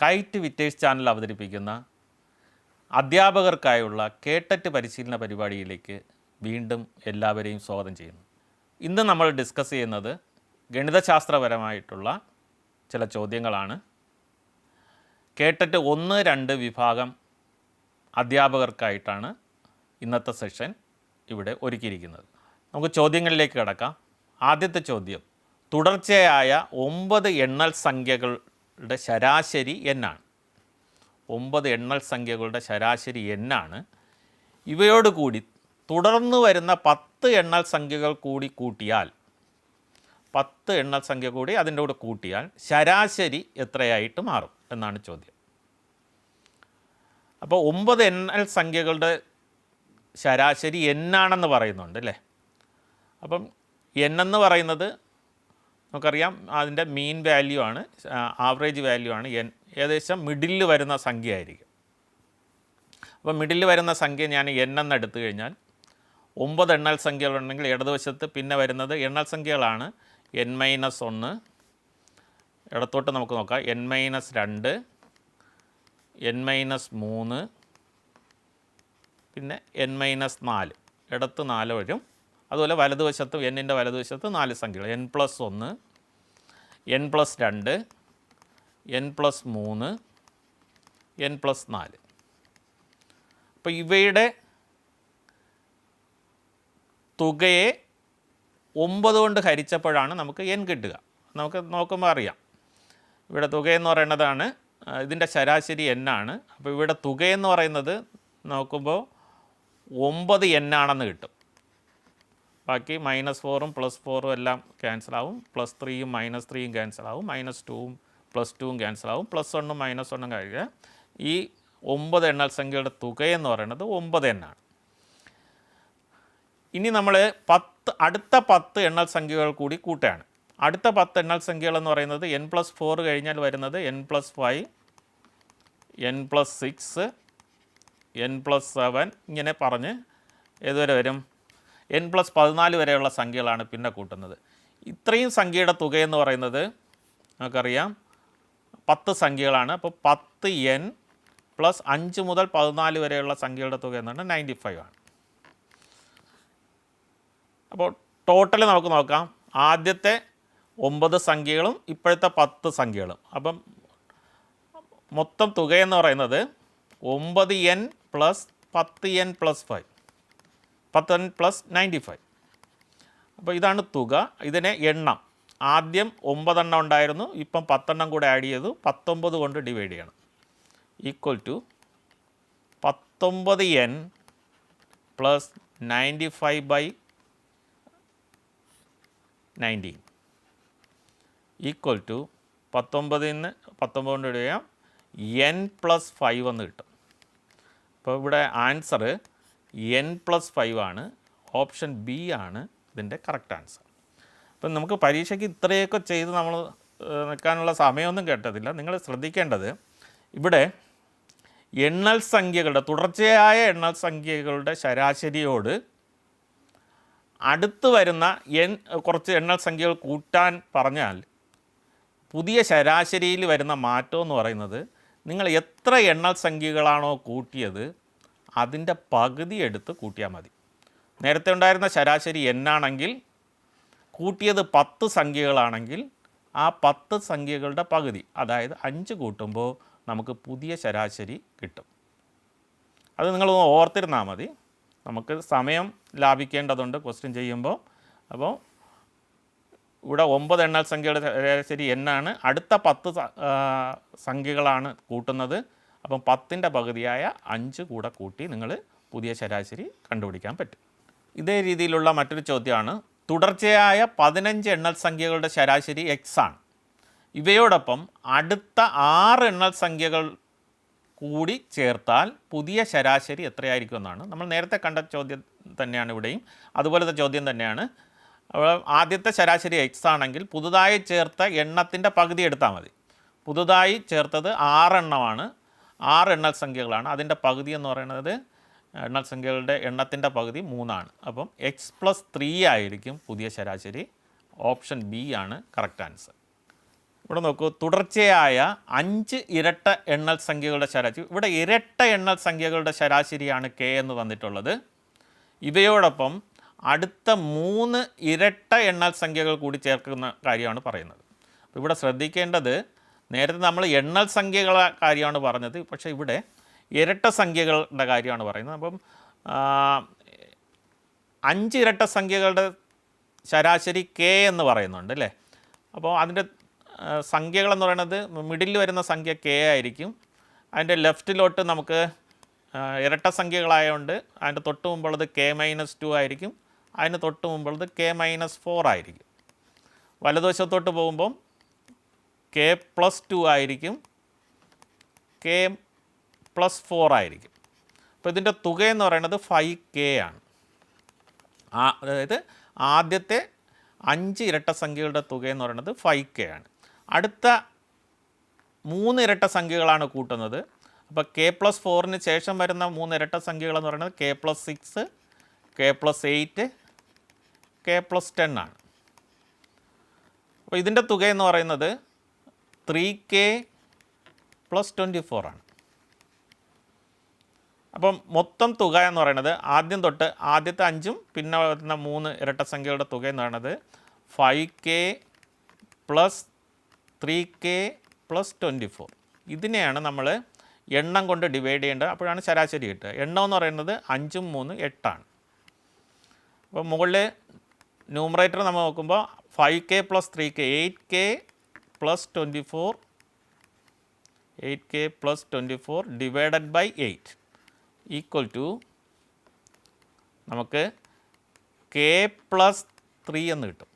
KITE VICTERS channel അവതരിപ്പിക്കുന്ന അധ്യാപകർക്കായുള്ള കേട്ടറ്റ് പരിശീലന പരിപാടിയിലേക്ക് വീണ്ടും എല്ലാവരെയും സ്വാഗതം ചെയ്യുന്നു. ഇന്ന് നമ്മൾ ഡിസ്കസ് ചെയ്യുന്നത് ഗണിതശാസ്ത്രപരമായിട്ടുള്ള ചില ചോദ്യങ്ങളാണ്. കേട്ടറ്റ് 1, 2 വിഭാഗം അധ്യാപകർക്കായിട്ടാണ് ഇന്നത്തെ സെഷൻ ഇവിടെ ഒരുക്കിയിരിക്കുന്നത്. നമുക്ക് ചോദ്യങ്ങളിലേക്ക് കടക്കാം. ആദ്യത്തെ ചോദ്യം, തുടർച്ചയായ 9 എണ്ണൽ സംഖ്യകളുടെ ശരാശരി എന്നാണ്. 9 എണ്ണൽ സംഖ്യകളുടെ ശരാശരി എന്നാണ്. ഇവയോടുകൂടി തുടർന്ന് വരുന്ന 10 എണ്ണൽ സംഖ്യകൾ കൂടി കൂട്ടിയാൽ 10 എണ്ണൽ സംഖ്യ കൂടി അതിൻ്റെ കൂടെ കൂട്ടിയാൽ ശരാശരി എത്രയായിട്ട് മാറും എന്നാണ് ചോദ്യം. അപ്പോൾ 9 എണ്ണൽ സംഖ്യകളുടെ ശരാശരി എന്നാണെന്ന് പറയുന്നുണ്ട് അല്ലേ. അപ്പം എന്ന് പറയുന്നത് നമുക്കറിയാം അതിൻ്റെ മീൻ വാല്യൂ ആണ്, ആവറേജ് വാല്യൂ ആണ്. ഏകദേശം മിഡിലിൽ വരുന്ന സംഖ്യ ആയിരിക്കും. അപ്പോൾ മിഡിലിൽ വരുന്ന സംഖ്യ ഞാൻ എന്ന് എടുത്തു കഴിഞ്ഞാൽ 9 എണ്ണൽ സംഖ്യകളുണ്ടെങ്കിൽ ഇടതുവശത്ത് പിന്നെ വരുന്നത് എണ്ണൽ സംഖ്യകളാണ്. n-1 ഇടത്തോട്ട് നമുക്ക് നോക്കാം. n-2, n-3, പിന്നെ n-4 ഇടത്ത് 4 വരും. അതുപോലെ വലതുവശത്ത് എന്നിൻ്റെ വലതുവശത്ത് 4 സംഖ്യകൾ n+1, n+2, n+3, n+4. അപ്പോൾ ഇവയുടെ തുകയെ 9 കൊണ്ട് ഹരിച്ചപ്പോഴാണ് നമുക്ക് n കിട്ടുക. നമുക്ക് നോക്കുമ്പോൾ അറിയാം ഇവിടെ തുകയെന്ന് പറയുന്നതാണ്, ഇതിൻ്റെ ശരാശരി n ആണ്. അപ്പോൾ ഇവിടെ തുകയെന്ന് പറയുന്നത് നോക്കുമ്പോൾ 9 n ആണെന്ന് കിട്ടും. ബാക്കി -4ഉം +4ഉം എല്ലാം ക്യാൻസലാവും, +3ഉം -3ഉം ക്യാൻസലാവും, -2ഉം +2ഉം ക്യാൻസലാവും, +1ഉം -1ഉം കഴിയുക. ഈ 9 എണ്ണൽ സംഖ്യയുടെ തുകയെന്ന് പറയുന്നത് 9 n ആണ്. ഇനി നമ്മൾ അടുത്ത 10 എണ്ണൽ സംഖ്യകൾ കൂടി കൂട്ടുകയാണ്. അടുത്ത 10 എണ്ണൽ സംഖ്യകൾ എന്ന് പറയുന്നത് n+4 കഴിഞ്ഞാൽ വരുന്നത് n+5, n+6, n+7 ഇങ്ങനെ പറഞ്ഞ് ഏതുവരെ വരും, n+14 വരെയുള്ള സംഖ്യകളാണ് പിന്നെ കൂട്ടുന്നത്. ഇത്രയും സംഖ്യയുടെ തുകയെന്ന് പറയുന്നത് നമുക്കറിയാം 10 സംഖ്യകളാണ്. അപ്പോൾ 10n + 5 മുതൽ 14 വരെയുള്ള സംഖ്യകളുടെ തുക എന്നാണ് 95 ആണ്. അപ്പോൾ ടോട്ടൽ നമുക്ക് നോക്കാം. ആദ്യത്തെ 9 സംഖ്യകളും ഇപ്പോഴത്തെ 10 സംഖ്യകളും. അപ്പം മൊത്തം തുകയെന്ന് പറയുന്നത് 9n + 10n + 5, 10n + 95. അപ്പോൾ ഇതാണ് തുക. ഇതിനെ എണ്ണം, ആദ്യം 9 എണ്ണം ഉണ്ടായിരുന്നു, ഇപ്പം 10 എണ്ണം കൂടെ ആഡ് ചെയ്തു, 19 കൊണ്ട് ഡിവൈഡ് ചെയ്യണം. Equal to 19n + 95/19 equal to 19 കൊണ്ട് ഡിവൈഡ് ചെയ്യാം, n+5 എന്ന് കിട്ടും. അപ്പോൾ ഇവിടെ ആൻസർ n+5 ആണ്. ഓപ്ഷൻ ബി ആണ് ഇതിൻ്റെ കറക്റ്റ് ആൻസർ. അപ്പം നമുക്ക് പരീക്ഷയ്ക്ക് ഇത്രയൊക്കെ ചെയ്ത് നമ്മൾ നിൽക്കാനുള്ള സമയമൊന്നും കേട്ടതില്ല. നിങ്ങൾ ശ്രദ്ധിക്കേണ്ടത് ഇവിടെ എണ്ണൽ സംഖ്യകളുടെ തുടർച്ചയായ എണ്ണൽ സംഖ്യകളുടെ ശരാശരിയോട് അടുത്ത് വരുന്ന കുറച്ച് എണ്ണൽ സംഖ്യകൾ കൂട്ടാൻ പറഞ്ഞാൽ പുതിയ ശരാശരിയിൽ വരുന്ന മാറ്റം എന്ന് പറയുന്നത് നിങ്ങൾ എത്ര എണ്ണൽ സംഖ്യകളാണോ കൂട്ടിയത് അതിൻ്റെ പകുതി എടുത്ത് കൂട്ടിയാൽ മതി. നേരത്തെ ഉണ്ടായിരുന്ന ശരാശരി n ആണെങ്കിൽ കൂട്ടിയത് 10 സംഖ്യകളാണെങ്കിൽ ആ 10 സംഖ്യകളുടെ പകുതി, അതായത് 5 കൂട്ടുമ്പോൾ നമുക്ക് പുതിയ ശരാശരി കിട്ടും. അത് നിങ്ങൾ ഓർത്തിരുന്നാൽ മതി. നമുക്ക് സമയം ലാഭിക്കേണ്ടതുണ്ട് ക്വസ്റ്റ്യൻ ചെയ്യുമ്പോൾ. അപ്പോൾ ഇവിടെ 9 എണ്ണൽ സംഖ്യയുടെ ശരാശരി n ആണ്. അടുത്ത 10 സംഖ്യകളാണ് കൂട്ടുന്നത്. അപ്പം 10ൻ്റെ പകുതിയായ 5 കൂടെ കൂട്ടി നിങ്ങൾ പുതിയ ശരാശരി കണ്ടുപിടിക്കാൻ പറ്റും. ഇതേ രീതിയിലുള്ള മറ്റൊരു ചോദ്യമാണ്, തുടർച്ചയായ 15 എണ്ണൽ സംഖ്യകളുടെ ശരാശരി x ആണ്. ഇവയോടൊപ്പം അടുത്ത 6 എണ്ണൽ സംഖ്യകൾ കൂടി ചേർത്താൽ പുതിയ ശരാശരി എത്രയായിരിക്കും എന്നാണ്. നമ്മൾ നേരത്തെ കണ്ട ചോദ്യം തന്നെയാണ് ഇവിടെയും, അതുപോലത്തെ ചോദ്യം തന്നെയാണ്. ആദ്യത്തെ ശരാശരി x ആണെങ്കിൽ പുതുതായി ചേർത്ത എണ്ണത്തിൻ്റെ പകുതി എടുത്താൽ മതി. പുതുതായി ചേർത്തത് 6 എണ്ണമാണ്, 6 എണ്ണൽ സംഖ്യകളാണ്. അതിൻ്റെ പകുതി എന്ന് പറയുന്നത് എണ്ണൽ സംഖ്യകളുടെ എണ്ണത്തിൻ്റെ പകുതി 3 ആണ്. അപ്പം x+3 ആയിരിക്കും പുതിയ ശരാശരി. ഓപ്ഷൻ ബി ആണ് കറക്റ്റ് ആൻസർ. ഇവിടെ നോക്കൂ, തുടർച്ചയായ 5 ഇരട്ട എണ്ണൽ സംഖ്യകളുടെ ശരാശരി. ഇവിടെ ഇരട്ട എണ്ണൽ സംഖ്യകളുടെ ശരാശരിയാണ് കെ എന്ന് തന്നിട്ടുള്ളത്. ഇവയോടൊപ്പം അടുത്ത 3 ഇരട്ട എണ്ണൽ സംഖ്യകൾ കൂടി ചേർക്കുന്ന കാര്യമാണ് പറയുന്നത്. അപ്പോൾ ഇവിടെ ശ്രദ്ധിക്കേണ്ടത്, നേരത്തെ നമ്മൾ എണ്ണൽ സംഖ്യകളുടെ കാര്യമാണ് പറഞ്ഞത്, പക്ഷേ ഇവിടെ ഇരട്ട സംഖ്യകളുടെ കാര്യമാണ് പറയുന്നത്. അപ്പം 5 ഇരട്ട സംഖ്യകളുടെ ശരാശരി കെ എന്ന് പറയുന്നുണ്ട് അല്ലേ. അപ്പോൾ അതിൻ്റെ സംഖ്യകളെന്ന് പറയുന്നത് മിഡിൽ വരുന്ന സംഖ്യ കെ ആയിരിക്കും. അതിൻ്റെ ലെഫ്റ്റിലോട്ട് നമുക്ക് ഇരട്ട സംഖ്യകളായതുകൊണ്ട് അതിൻ്റെ തൊട്ട് മുമ്പുള്ളത് K-2 ആയിരിക്കും, അതിന് തൊട്ട് മുമ്പുള്ളത് K-4 ആയിരിക്കും. വലതുവശത്തോട്ട് പോകുമ്പം K+2 ആയിരിക്കും, K+4 ആയിരിക്കും. അപ്പോൾ ഇതിൻ്റെ തുകയെന്ന് പറയുന്നത് 5K ആണ്. അതായത് ആദ്യത്തെ 5 ഇരട്ട സംഖ്യകളുടെ തുകയെന്ന് പറയുന്നത് 5K ആണ്. അടുത്ത 3 ഇരട്ട സംഖ്യകളാണ് കൂട്ടുന്നത്. അപ്പോൾ K+4ന് ശേഷം വരുന്ന 3 ഇരട്ട സംഖ്യകളെന്ന് പറയുന്നത് K+6, K+8, K+10 ആണ്. അപ്പോൾ ഇതിൻ്റെ തുകയെന്ന് പറയുന്നത് 3K+24 ആണ്. അപ്പം മൊത്തം തുക എന്ന് പറയുന്നത് ആദ്യം തൊട്ട് ആദ്യത്തെ 5ഉം പിന്നെ വരുന്ന 3 ഇരട്ട സംഖ്യകളുടെ തുക എന്ന് പറയുന്നത് 5K + 3K + 24. ഇതിനെയാണ് നമ്മൾ എണ്ണം കൊണ്ട് ഡിവൈഡ് ചെയ്യേണ്ടത്. അപ്പോഴാണ് ശരാശരി കിട്ടുക. എണ്ണം എന്ന് പറയുന്നത് 5ഉം 3ഉം 8ആണ്. അപ്പോൾ മുകളിൽ ന്യൂമറേറ്റർ നമ്മൾ നോക്കുമ്പോൾ 5K + 3K 8K + 24 8K + 24 divided by 8 equal to നമുക്ക് K+3 എന്ന് കിട്ടും.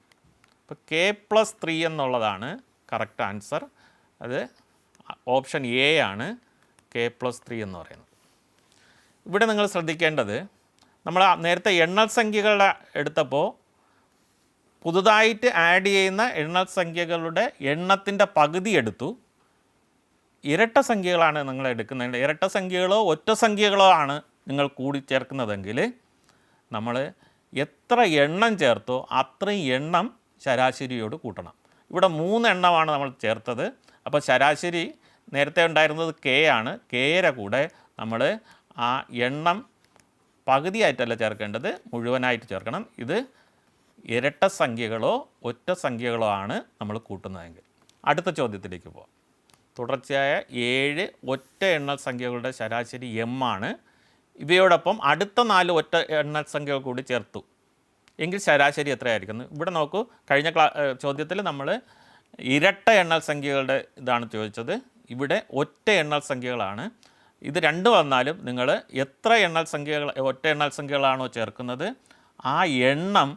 അപ്പോൾ K+3 എന്നുള്ളതാണ് കറക്റ്റ് ആൻസർ. അത് ഓപ്ഷൻ എ ആണ്, K+3 എന്ന് പറയുന്നത്. ഇവിടെ നിങ്ങൾ ശ്രദ്ധിക്കേണ്ടത്, നമ്മൾ നേരത്തെ എണ്ണൽ സംഖ്യകളുടെ എടുത്തപ്പോൾ പുതുതായിട്ട് ആഡ് ചെയ്യുന്ന എണ്ണൽ സംഖ്യകളുടെ എണ്ണത്തിൻ്റെ പകുതി എടുത്തു. ഇരട്ട സംഖ്യകളാണ് നിങ്ങൾ എടുക്കുന്നത്, ഇരട്ട സംഖ്യകളോ ഒറ്റ സംഖ്യകളോ ആണ് നിങ്ങൾ കൂടി ചേർക്കുന്നതെങ്കിൽ നമ്മൾ എത്ര എണ്ണം ചേർത്തോ അത്രയും എണ്ണം ശരാശരിയോട് കൂട്ടണം. ഇവിടെ 3 എണ്ണമാണ് നമ്മൾ ചേർത്തത്. അപ്പോൾ ശരാശരി നേരത്തെ ഉണ്ടായിരുന്നത് K ആണ്. Kയുടെ കൂടെ നമ്മൾ ആ എണ്ണം പകുതിയായിട്ടല്ല ചേർക്കേണ്ടത്, മുഴുവനായിട്ട് ചേർക്കണം. ഇത് ഇരട്ട സംഖ്യകളോ ഒറ്റ സംഖ്യകളോ ആണ് നമ്മൾ കൂട്ടുന്നതെങ്കിൽ. അടുത്ത ചോദ്യത്തിലേക്ക് പോകാം. തുടർച്ചയായ 7 ഒറ്റ എണ്ണൽ സംഖ്യകളുടെ ശരാശരി M ആണ്. ഇവയോടൊപ്പം അടുത്ത 4 ഒറ്റ എണ്ണൽ സംഖ്യകൾ കൂടി ചേർത്തു എങ്കിൽ ശരാശരി എത്രയായിരിക്കുന്നു? ഇവിടെ നോക്കൂ, കഴിഞ്ഞ ചോദ്യത്തിൽ നമ്മൾ ഇരട്ട എണ്ണൽ സംഖ്യകളുടെ ഇതാണ് ചോദിച്ചത്. ഇവിടെ ഒറ്റ എണ്ണൽ സംഖ്യകളാണ്. ഇത് രണ്ട് വന്നാലും നിങ്ങൾ എത്ര ഒറ്റ എണ്ണൽ സംഖ്യകളാണോ ചേർക്കുന്നത് ആ എണ്ണം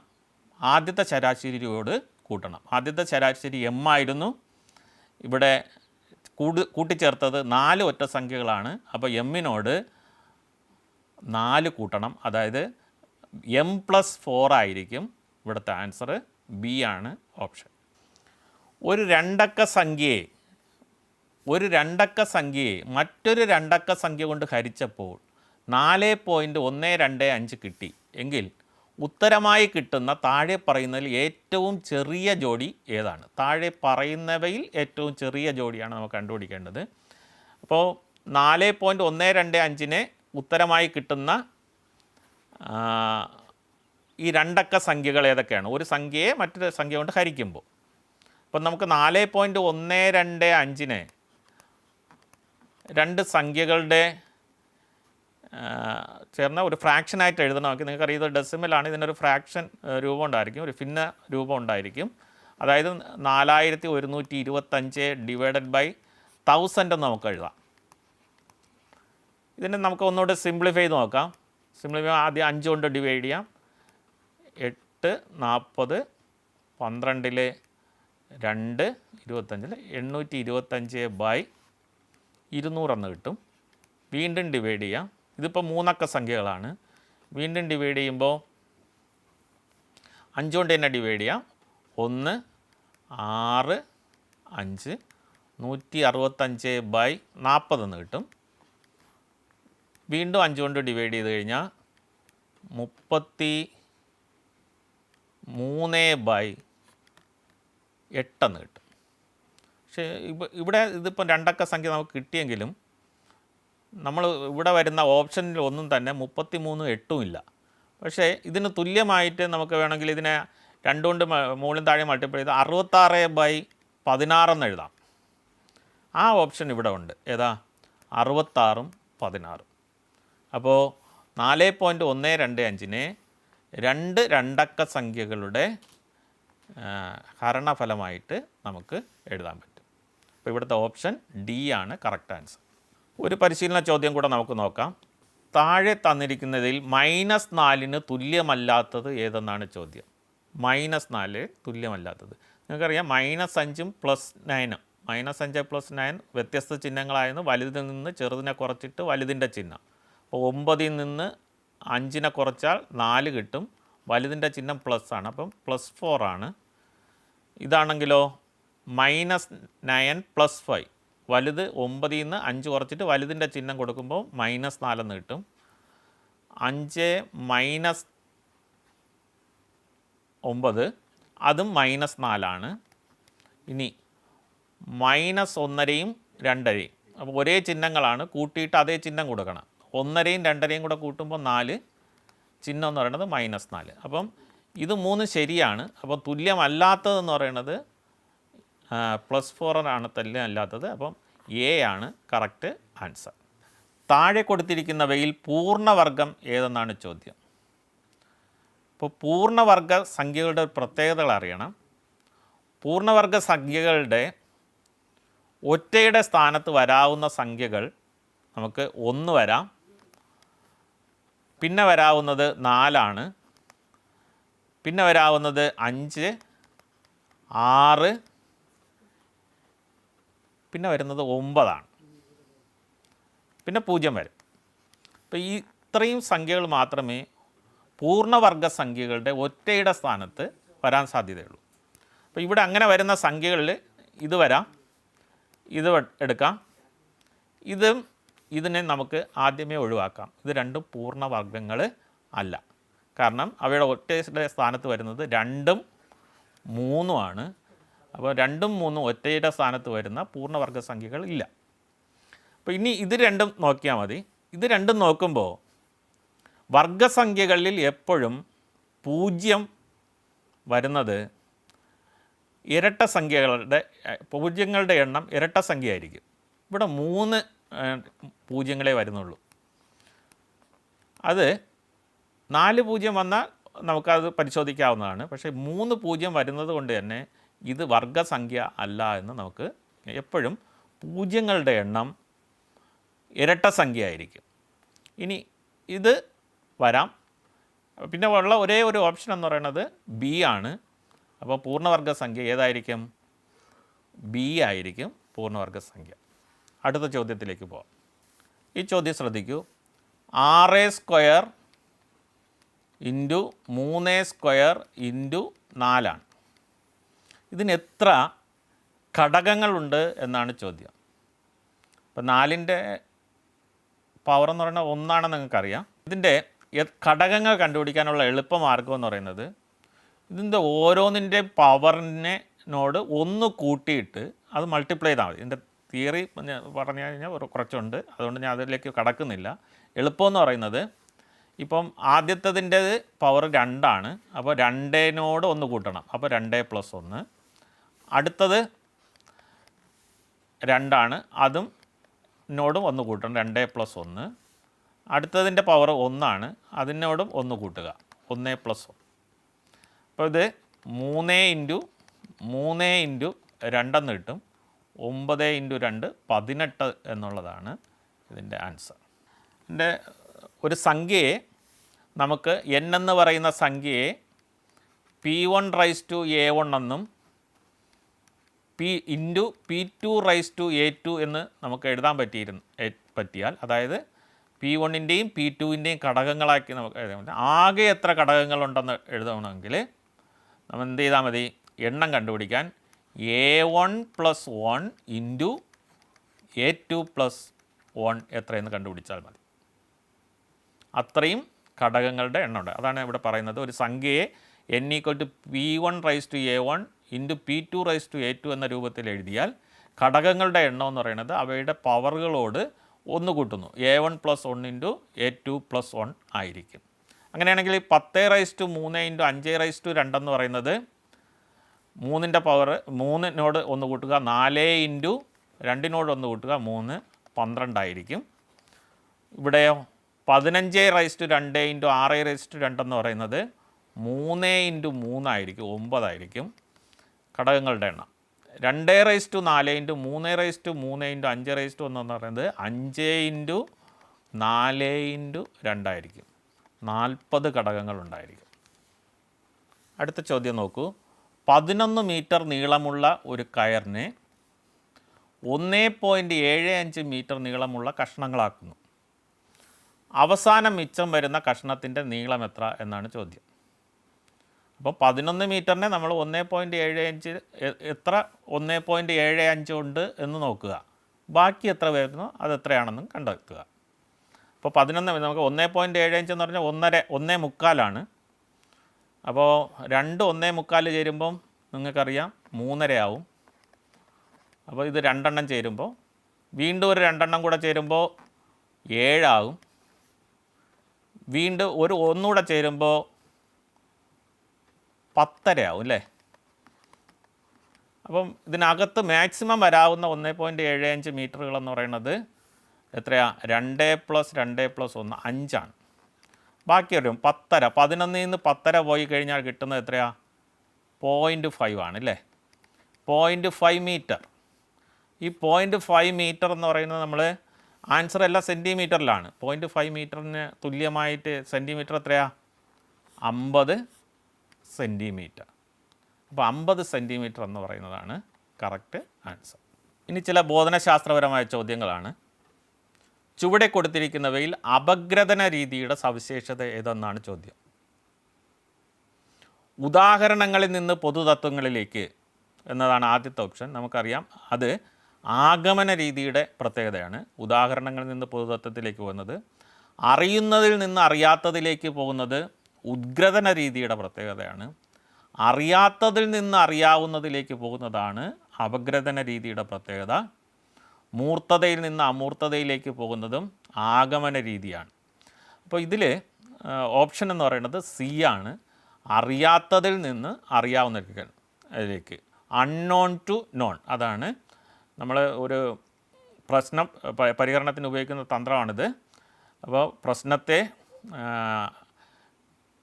ആദ്യത്തെ ശരാശരിയോട് കൂട്ടണം. ആദ്യത്തെ ശരാശരി M ആയിരുന്നു. ഇവിടെ കൂട്ടിച്ചേർത്തത് 4 ഒറ്റ സംഖ്യകളാണ്. അപ്പോൾ എമ്മിനോട് 4 കൂട്ടണം. അതായത് M+4 ആയിരിക്കും ഇവിടുത്തെ ആൻസർ. ബി ആണ് ഓപ്ഷൻ. ഒരു രണ്ടക്ക സംഖ്യയെ മറ്റൊരു രണ്ടക്ക സംഖ്യ കൊണ്ട് ഹരിച്ചപ്പോൾ 4.125 കിട്ടി എങ്കിൽ ഉത്തരമായി കിട്ടുന്ന താഴെ പറയുന്നതിൽ ഏറ്റവും ചെറിയ ജോഡി ഏതാണ്? താഴെ പറയുന്നവയിൽ ഏറ്റവും ചെറിയ ജോഡിയാണ് നമുക്ക് കണ്ടുപിടിക്കേണ്ടത്. അപ്പോൾ 4.125നെ ഉത്തരമായി കിട്ടുന്ന ഈ രണ്ടക്ക സംഖ്യകൾ ഏതൊക്കെയാണ്? ഒരു സംഖ്യയെ മറ്റൊരു സംഖ്യ കൊണ്ട് ഹരിക്കുമ്പോൾ. അപ്പം നമുക്ക് 4.125നെ രണ്ട് സംഖ്യകളുടെ ചേർന്ന ഒരു ഫ്രാക്ഷനായിട്ട് എഴുതണമെങ്കിൽ നിങ്ങൾക്കറിയാം, ഇത് ഡെസിമലാണ്. ഇതിനൊരു ഫ്രാക്ഷൻ രൂപം ഉണ്ടായിരിക്കും, ഒരു ഭിന്ന രൂപം ഉണ്ടായിരിക്കും. അതായത് 4125 ഡിവൈഡഡ് ബൈ 1000 എന്ന് നമുക്ക് എഴുതാം. ഇതിനെ നമുക്ക് ഒന്നുകൂടെ സിംപ്ലിഫൈ ചെയ്ത് നോക്കാം. സിംപ്ലിഫൈ ആദ്യം 5 കൊണ്ട് ഡിവൈഡ് ചെയ്യാം. 8, 40, 12, 2, 25, 825 ബൈ 200 എന്ന് കിട്ടും. വീണ്ടും ഡിവൈഡ് ചെയ്യാം. ഇതിപ്പോൾ 3 അക്ക സംഖ്യകളാണ്. വീണ്ടും ഡിവൈഡ് ചെയ്യുമ്പോൾ 5 കൊണ്ട് തന്നെ ഡിവൈഡ് ചെയ്യാം. 1, 6, 5, 165 ബൈ 40 എന്ന് കിട്ടും. വീണ്ടും 5 കൊണ്ട് ഡിവൈഡ് ചെയ്ത് കഴിഞ്ഞാൽ 33 ബൈ 8 എന്ന് കിട്ടും. പക്ഷേ ഇവിടെ ഇതിപ്പം രണ്ടക്ക സംഖ്യ നമുക്ക് കിട്ടിയെങ്കിലും നമ്മൾ ഇവിടെ വരുന്ന ഓപ്ഷനിൽ ഒന്നും തന്നെ 33 8 ഇല്ല. പക്ഷേ ഇതിന് തുല്യമായിട്ട് നമുക്ക് വേണമെങ്കിൽ ഇതിനെ 2 കൊണ്ട് മുകളിൽ താഴെ മൾട്ടിപ്ലൈ ചെയ്ത് 66/16 എന്ന് എഴുതാം. ആ ഓപ്ഷൻ ഇവിടെ ഉണ്ട്. ഏതാ? 66ഉം 16. അപ്പോൾ 4.125നെ രണ്ട് രണ്ടക്ക സംഖ്യകളുടെ ഹരണഫലമായിട്ട് നമുക്ക് എഴുതാൻ പറ്റും. അപ്പോൾ ഇവിടുത്തെ ഓപ്ഷൻ ഡി ആണ് കറക്റ്റ് ആൻസർ. ഒരു പരിശീലന ചോദ്യം കൂടെ നമുക്ക് നോക്കാം. താഴെ തന്നിരിക്കുന്നതിൽ -4ന് തുല്യമല്ലാത്തത് ഏതെന്നാണ് ചോദ്യം. -4 തുല്യമല്ലാത്തത് നിങ്ങൾക്കറിയാം. -5ഉം +9. -5 +9 വ്യത്യസ്ത ചിഹ്നങ്ങളായിരുന്നു. വലുതിൽ നിന്ന് ചെറുതിനെ കുറച്ചിട്ട് വലുതിൻ്റെ ചിഹ്നം. അപ്പോൾ 9ൽ നിന്ന് 5നെ കുറച്ചാൽ 4 കിട്ടും. വലുതിൻ്റെ ചിഹ്നം പ്ലസ് ആണ്, അപ്പം +4 ആണ്. ഇതാണെങ്കിലോ -9 +5. വലുത് 9ൽ നിന്ന് 5 കുറച്ചിട്ട് വലുതിൻ്റെ ചിഹ്നം കൊടുക്കുമ്പോൾ -4 എന്ന് കിട്ടും. 5 -9 അതും -4 ഇനി -1.5യും 2.5. അപ്പോൾ ഒരേ ചിഹ്നങ്ങളാണ്, കൂട്ടിയിട്ട് അതേ ചിഹ്നം കൊടുക്കണം. 1.5യും 2.5യും കൂടെ കൂട്ടുമ്പോൾ 4, ചിഹ്നം എന്ന് പറയുന്നത് -4. അപ്പം ഇത് 3 ശരിയാണ്. അപ്പോൾ തുല്യമല്ലാത്തതെന്ന് പറയുന്നത് +4 ആണ് തുല്യമല്ലാത്തത്. അപ്പം എ ആണ് കറക്റ്റ് ആൻസർ. താഴെ കൊടുത്തിരിക്കുന്നവയിൽ പൂർണ്ണവർഗം ഏതെന്നാണ് ചോദ്യം. ഇപ്പോൾ പൂർണ്ണവർഗ സംഖ്യകളുടെ പ്രത്യേകതകൾ അറിയണം. പൂർണ്ണവർഗ സംഖ്യകളുടെ ഒറ്റയുടെ സ്ഥാനത്ത് വരാവുന്ന സംഖ്യകൾ നമുക്ക് 1 വരാം, പിന്നെ വരാവുന്നത് 4 ആണ്, പിന്നെ വരാവുന്നത് 5, 6, പിന്നെ വരുന്നത് 9 ആണ്, പിന്നെ 0 വരും. അപ്പോൾ ഈ ഇത്രയും സംഖ്യകൾ മാത്രമേ പൂർണ്ണവർഗ സംഖ്യകളുടെ ഒറ്റയുടെ സ്ഥാനത്ത് വരാൻ സാധ്യതയുള്ളൂ. അപ്പോൾ ഇവിടെ അങ്ങനെ വരുന്ന സംഖ്യകളിൽ ഇത് വരാം, ഇത് എടുക്കാം, ഇതിനെ നമുക്ക് ആദ്യമേ ഒഴിവാക്കാം. ഇത് രണ്ടും പൂർണ്ണവർഗങ്ങൾ അല്ല. കാരണം അവയുടെ ഒറ്റയുടെ സ്ഥാനത്ത് വരുന്നത് 2ഉം 3ഉം ആണ്. അപ്പോൾ 2ഉം 3ഉം ഒറ്റയുടെ സ്ഥാനത്ത് വരുന്ന പൂർണ്ണവർഗ സംഖ്യകൾ ഇല്ല. അപ്പോൾ ഇനി ഇത് രണ്ടും നോക്കിയാൽ മതി. ഇത് രണ്ടും നോക്കുമ്പോൾ വർഗസംഖ്യകളിൽ എപ്പോഴും 0 വരുന്നത് ഇരട്ട സംഖ്യകളുടെ പൂജ്യങ്ങളുടെ എണ്ണം ഇരട്ട സംഖ്യയായിരിക്കും. ഇവിടെ 3 പൂജ്യങ്ങളെ വരുന്നുള്ളൂ. അത് 4 0 വന്നാൽ നമുക്കത് പരിശോധിക്കാവുന്നതാണ്. പക്ഷേ 3 0 വരുന്നത് കൊണ്ട് തന്നെ ഇത് വർഗസംഖ്യ അല്ല എന്ന് നമുക്ക് എപ്പോഴും പൂജ്യങ്ങളുടെ എണ്ണം ഇരട്ട സംഖ്യയായിരിക്കും. ഇനി ഇത് വരാം. പിന്നെ ഉള്ള ഒരേ ഒരു ഓപ്ഷൻ എന്ന് പറയുന്നത് ബി ആണ്. അപ്പോൾ പൂർണ്ണവർഗ സംഖ്യ ഏതായിരിക്കും? ബി ആയിരിക്കും പൂർണ്ണവർഗ സംഖ്യ. അടുത്ത ചോദ്യത്തിലേക്ക് പോകാം. ഈ ചോദ്യം ശ്രദ്ധിക്കൂ. 6² × 3² × 4 ആണ്. ഇതിന് എത്ര ഘടകങ്ങളുണ്ട് എന്നാണ് ചോദ്യം. അപ്പോൾ 4ൻ്റെ പവർ എന്ന് പറയുന്നത് 1 ആണെന്ന് നിങ്ങൾക്കറിയാം. ഇതിൻ്റെ ഘടകങ്ങൾ കണ്ടുപിടിക്കാനുള്ള എളുപ്പമാർഗം എന്ന് പറയുന്നത് ഇതിൻ്റെ ഓരോന്നിൻ്റെ പവറിനോട് 1 കൂട്ടിയിട്ട് അത് മൾട്ടിപ്ലൈ ചെയ്താൽ മതി. ഇതിൻ്റെ തിയറി പറഞ്ഞു കഴിഞ്ഞാൽ കുറച്ചുണ്ട്, അതുകൊണ്ട് ഞാൻ അതിലേക്ക് കടക്കുന്നില്ല. എളുപ്പമെന്ന് പറയുന്നത് ഇപ്പം ആദ്യത്തതിൻ്റെ പവർ 2 ആണ്. അപ്പോൾ 2നോട് 1 കൂട്ടണം. അപ്പോൾ 2 + 1. അടുത്തത് 2 ആണ്, അതും നോടും 1 കൂട്ടണം, 2 + 1. അടുത്തതിൻ്റെ പവർ 1 ആണ്, അതിനോടും 1 കൂട്ടുക, 1 + 1. അപ്പോൾ ഇത് 3 × 3 × 2 എന്ന് കിട്ടും. 9 × 2 18 എന്നുള്ളതാണ് ഇതിൻ്റെ ആൻസർ. ഇതിൻ്റെ ഒരു സംഖ്യയെ നമുക്ക് n എന്ന് പറയുന്ന സംഖ്യയെ P1⁴A1 എന്നും P2⁴A2 എന്ന് നമുക്ക് എഴുതാൻ പറ്റിയാൽ, അതായത് P1ൻ്റെയും P2ൻ്റെയും ഘടകങ്ങളാക്കി നമുക്ക് എഴുതാൻ പറ്റും. ആകെ എത്ര ഘടകങ്ങളുണ്ടെന്ന് എഴുതണമെങ്കിൽ നമ്മൾ എന്ത് ചെയ്താൽ മതി? എണ്ണം കണ്ടുപിടിക്കാൻ A1 + 1 × A2 + 1 എത്രയെന്ന് കണ്ടുപിടിച്ചാൽ മതി. അത്രയും ഘടകങ്ങളുടെ എണ്ണമുണ്ട്. അതാണ് ഇവിടെ പറയുന്നത്. ഒരു സംഖ്യയെ n = P1⁴A1 × P2⁴A2 എന്ന രൂപത്തിൽ എഴുതിയാൽ ഘടകങ്ങളുടെ എണ്ണം എന്ന് പറയുന്നത് അവയുടെ പവറുകളോട് 1 കൂട്ടുന്നു. A1 + 1 × A2 + 1 ആയിരിക്കും. അങ്ങനെയാണെങ്കിൽ 10⁻³ × 5⁻² എന്ന് പറയുന്നത് 3ൻ്റെ പവർ 3നോട് 1 കൂട്ടുക 4 × 2നോട് 1 കൂട്ടുക 3 12 ആയിരിക്കും. ഇവിടെയോ 15⁻² × 6⁻² എന്ന് പറയുന്നത് 3 × 3 ആയിരിക്കും, 9 ആയിരിക്കും ഘടകങ്ങളുടെ എണ്ണം. 2⁻4 × 3⁻3 × 5⁻1 എന്ന് പറയുന്നത് 5 × 4 × 2 ആയിരിക്കും, 40 ഘടകങ്ങളുണ്ടായിരിക്കും. അടുത്ത ചോദ്യം നോക്കൂ. 11 മീറ്റർ നീളമുള്ള ഒരു കയറിനെ 1.75 മീറ്റർ നീളമുള്ള കഷ്ണങ്ങളാക്കുന്നു. അവസാനം മിച്ചം വരുന്ന കഷ്ണത്തിൻ്റെ നീളം എത്ര എന്നാണ് ചോദ്യം. അപ്പോൾ 11 മീറ്ററിനെ നമ്മൾ 1.75 എത്ര 1.75 ഉണ്ട് എന്ന് നോക്കുക. ബാക്കി എത്ര വരുന്നു അത് എത്രയാണെന്നും കണ്ടെത്തുക. അപ്പോൾ 11 നമുക്ക് 1.75 എന്ന് പറഞ്ഞാൽ 1.25 അപ്പോൾ 2 1.25 ചേരുമ്പം നിങ്ങൾക്കറിയാം 3.5 ആവും. അപ്പോൾ ഇത് 2 എണ്ണം ചേരുമ്പോൾ വീണ്ടും ഒരു 2 എണ്ണം കൂടെ ചേരുമ്പോൾ 7 ആവും. വീണ്ടും ഒരു ഒന്നുകൂടെ ചേരുമ്പോൾ 10.5 ആവും അല്ലേ. അപ്പം ഇതിനകത്ത് മാക്സിമം വരാവുന്ന 1.75 മീറ്ററുകളെന്ന് പറയുന്നത് എത്രയാണ്? 2 + 2 + 1 5 ബാക്കി വരും 10.5. 11 നിന്ന് 10.5 പോയി കഴിഞ്ഞാൽ കിട്ടുന്നത് എത്രയാണ്? 0.5 ആണ് അല്ലേ. 0.5 മീറ്റർ. ഈ 0.5 മീറ്റർ എന്ന് പറയുന്നത് നമ്മൾ ആൻസർ എല്ലാം സെൻറ്റിമീറ്ററിലാണ്. 0.5 മീറ്ററിന് തുല്യമായിട്ട് സെൻറ്റിമീറ്റർ എത്രയാണ്? 50 സെൻറ്റിമീറ്റർ. അപ്പോൾ 50 സെൻറ്റിമീറ്റർ എന്ന് പറയുന്നതാണ് കറക്റ്റ് ആൻസർ. ഇനി ചില ബോധനശാസ്ത്രപരമായ ചോദ്യങ്ങളാണ്. ചുവടെ കൊടുത്തിരിക്കുന്നവയിൽ അപഗ്രഥന രീതിയുടെ സവിശേഷത ഏതെന്നാണ് ചോദ്യം. ഉദാഹരണങ്ങളിൽ നിന്ന് പൊതുതത്വങ്ങളിലേക്ക് എന്നതാണ് ആദ്യത്തെ ഓപ്ഷൻ. നമുക്കറിയാം അത് ആഗമന രീതിയുടെ പ്രത്യേകതയാണ്. ഉദാഹരണങ്ങളിൽ നിന്ന് പൊതുതത്വത്തിലേക്ക് പോകുന്നത്. അറിയുന്നതിൽ നിന്ന് അറിയാത്തതിലേക്ക് പോകുന്നത് ഉദ്ഗ്രഥന രീതിയുടെ പ്രത്യേകതയാണ്. അറിയാത്തതിൽ നിന്ന് അറിയാവുന്നതിലേക്ക് പോകുന്നതാണ് അപഗ്രഥന രീതിയുടെ പ്രത്യേകത. മൂർത്തതയിൽ നിന്ന് അമൂർത്തതയിലേക്ക് പോകുന്നതും ആഗമന രീതിയാണ്. അപ്പോൾ ഇതിൽ ഓപ്ഷൻ എന്ന് പറയുന്നത് സി ആണ്. അറിയാത്തതിൽ നിന്ന് അറിയാവുന്നതിലേക്ക്, അൺനോൺ ടു നോൺ. അതാണ് നമ്മൾ ഒരു പ്രശ്നം പരിഹരണത്തിന് ഉപയോഗിക്കുന്ന തന്ത്രമാണിത്. അപ്പോൾ പ്രശ്നത്തെ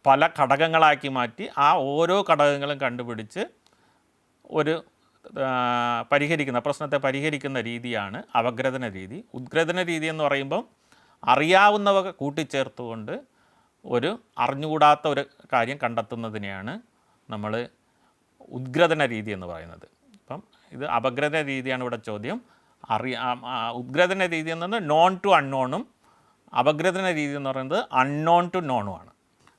പല ഘടകങ്ങളാക്കി മാറ്റി ആ ഓരോ ഘടകങ്ങളും കണ്ടുപിടിച്ച് ഒരു പ്രശ്നത്തെ പരിഹരിക്കുന്ന രീതിയാണ് അപഗ്രഥന രീതി. ഉദ്ഗ്രഥന രീതി എന്ന് പറയുമ്പം അറിയാവുന്നവ കൂട്ടിച്ചേർത്തുകൊണ്ട് ഒരു അറിഞ്ഞുകൂടാത്ത ഒരു കാര്യം കണ്ടെത്തുന്നതിനെയാണ് നമ്മൾ ഉദ്ഗ്രഥന രീതി എന്ന് പറയുന്നത്. അപ്പം ഇത് അപഗ്രഥന രീതിയാണ് ഇവിടെ ചോദ്യം. ഉദ്ഗ്രഥന രീതി എന്ന് പറയുന്നത് നോൺ ടു അൺനോണും അപഗ്രഥന രീതി എന്ന് പറയുന്നത് അൺനോൺ ടു നോണുമാണ്.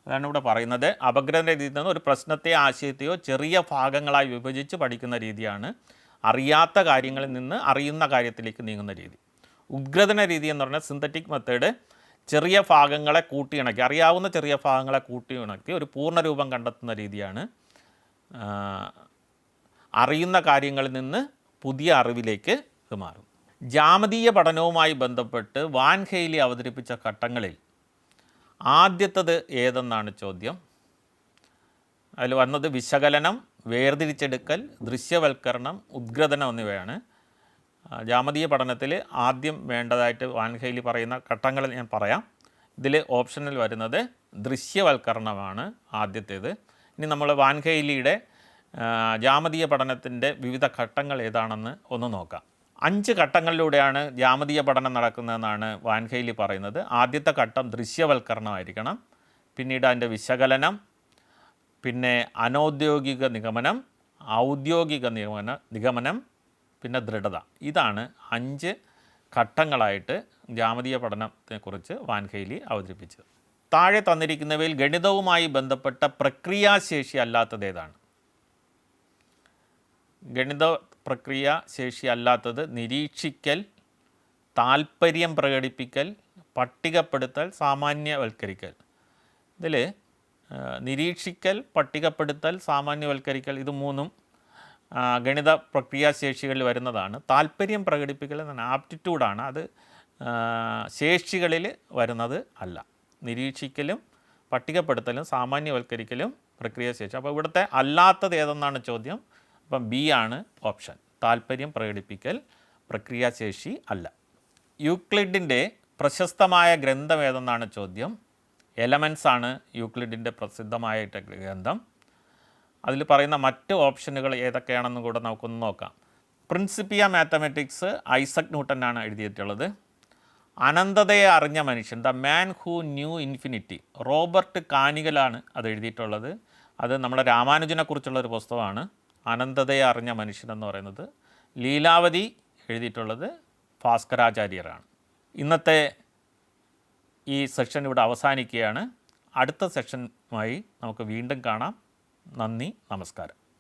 അതാണ് ഇവിടെ പറയുന്നത്. അപഗ്രഥന രീതി എന്ന് ഒരു പ്രശ്നത്തെയോ ആശയത്തെയോ ചെറിയ ഭാഗങ്ങളായി വിഭജിച്ച് പഠിക്കുന്ന രീതിയാണ് അറിയാത്ത കാര്യങ്ങളിൽ നിന്ന് അറിയുന്ന കാര്യത്തിലേക്ക് നീങ്ങുന്ന രീതി. ഉദ്ഗ്രഥന രീതി എന്ന് പറഞ്ഞാൽ സിന്തറ്റിക് മെത്തേഡ് ചെറിയ ഭാഗങ്ങളെ കൂട്ടിയിണക്കി, അറിയാവുന്ന ചെറിയ ഭാഗങ്ങളെ കൂട്ടിയിണക്കി ഒരു പൂർണ്ണരൂപം കണ്ടെത്തുന്ന രീതിയാണ് അറിയുന്ന കാര്യങ്ങളിൽ നിന്ന് പുതിയ അറിവിലേക്ക് ഇത് മാറും. ജാമതീയ പഠനവുമായി ബന്ധപ്പെട്ട് വാൻ ഹെയ്ലി അവതരിപ്പിച്ച ഘട്ടങ്ങളിൽ ആദ്യത്തത് ഏതെന്നാണ് ചോദ്യം. അതിൽ വന്നത് വിശകലനം, വേർതിരിച്ചെടുക്കൽ, ദൃശ്യവൽക്കരണം, ഉദ്ഗ്രഥനം എന്നിവയാണ്. ജാമതീയ പഠനത്തിൽ ആദ്യം വേണ്ടതായിട്ട് വാൻ ഹെയ്ലി പറയുന്ന ഘട്ടങ്ങൾ ഞാൻ പറയാം. ഇതിൽ ഓപ്ഷനിൽ വരുന്നത് ദൃശ്യവൽക്കരണമാണ് ആദ്യത്തേത്. ഇനി നമ്മൾ വാൻ ഹെയ്ലിയുടെ ജാമതീയ പഠനത്തിൻ്റെ വിവിധ ഘട്ടങ്ങൾ ഏതാണെന്ന് ഒന്ന് നോക്കാം. 5 ഘട്ടങ്ങളിലൂടെയാണ് ജാമതീയ പഠനം നടക്കുന്നതെന്നാണ് വാൻ ഹെയ്ലി പറയുന്നത്. ആദ്യത്തെ ഘട്ടം ദൃശ്യവൽക്കരണമായിരിക്കണം, പിന്നീട് അതിൻ്റെ വിശകലനം, പിന്നെ അനൗദ്യോഗിക നിഗമനം, ഔദ്യോഗിക നിഗമനം, പിന്നെ ദൃഢത. ഇതാണ് 5 ഘട്ടങ്ങളായിട്ട് ജാമതീയ പഠനത്തെക്കുറിച്ച് വാൻ ഹെയ്ലി അവതരിപ്പിച്ചത്. താഴെ തന്നിരിക്കുന്നവയിൽ ഗണിതവുമായി ബന്ധപ്പെട്ട പ്രക്രിയാശേഷി അല്ലാത്തത് ഏതാണ്? ഗണിത പ്രക്രിയ ശേഷി അല്ലാത്തത് നിരീക്ഷിക്കൽ, താൽപ്പര്യം പ്രകടിപ്പിക്കൽ, പട്ടികപ്പെടുത്തൽ, സാമാന്യവൽക്കരിക്കൽ. ഇതിൽ നിരീക്ഷിക്കൽ, പട്ടികപ്പെടുത്തൽ, സാമാന്യവൽക്കരിക്കൽ ഇത് മൂന്നും ഗണിത പ്രക്രിയാശേഷികളിൽ വരുന്നതാണ്. താല്പര്യം പ്രകടിപ്പിക്കൽ എന്ന ആപ്റ്റിറ്റ്യൂഡാണ്, അത് ശേഷികളിൽ വരുന്നത് അല്ല. നിരീക്ഷിക്കലും പട്ടികപ്പെടുത്തലും സാമാന്യവൽക്കരിക്കലും പ്രക്രിയാശേഷി. അപ്പോൾ ഇവിടുത്തെ അല്ലാത്തത് ഏതെന്നാണ് ചോദ്യം. അപ്പം ബി ആണ് ഓപ്ഷൻ. താല്പര്യം പ്രകടിപ്പിക്കൽ പ്രക്രിയാശേഷി അല്ല. യൂക്ലിഡിൻ്റെ പ്രശസ്തമായ ഗ്രന്ഥം ഏതെന്നാണ് ചോദ്യം. എലമെൻസ് ആണ് യൂക്ലിഡിൻ്റെ പ്രസിദ്ധമായ ഗ്രന്ഥം. അതിൽ പറയുന്ന മറ്റ് ഓപ്ഷനുകൾ ഏതൊക്കെയാണെന്നും കൂടെ നമുക്കൊന്ന് നോക്കാം. പ്രിൻസിപ്പിയ മാത്തമാറ്റിക്സ് ഐസക് ന്യൂട്ടനാണ് എഴുതിയിട്ടുള്ളത്. അനന്തതയെ അറിഞ്ഞ മനുഷ്യൻ, the man who knew infinity, Robert കാനികലാണ് അത് എഴുതിയിട്ടുള്ളത്. അത് നമ്മുടെ രാമാനുജനെക്കുറിച്ചുള്ളൊരു പുസ്തകമാണ്, അനന്തതയെ അറിഞ്ഞ മനുഷ്യൻ എന്ന് പറയുന്നത്. ലീലാവതി എഴുതിയിട്ടുള്ളത് ഭാസ്കരാചാര്യരാണ്. ഇന്നത്തെ ഈ സെഷൻ ഇവിടെ അവസാനിക്കുകയാണ്. അടുത്ത സെഷനുമായി നമുക്ക് വീണ്ടും കാണാം. നന്ദി, നമസ്കാരം.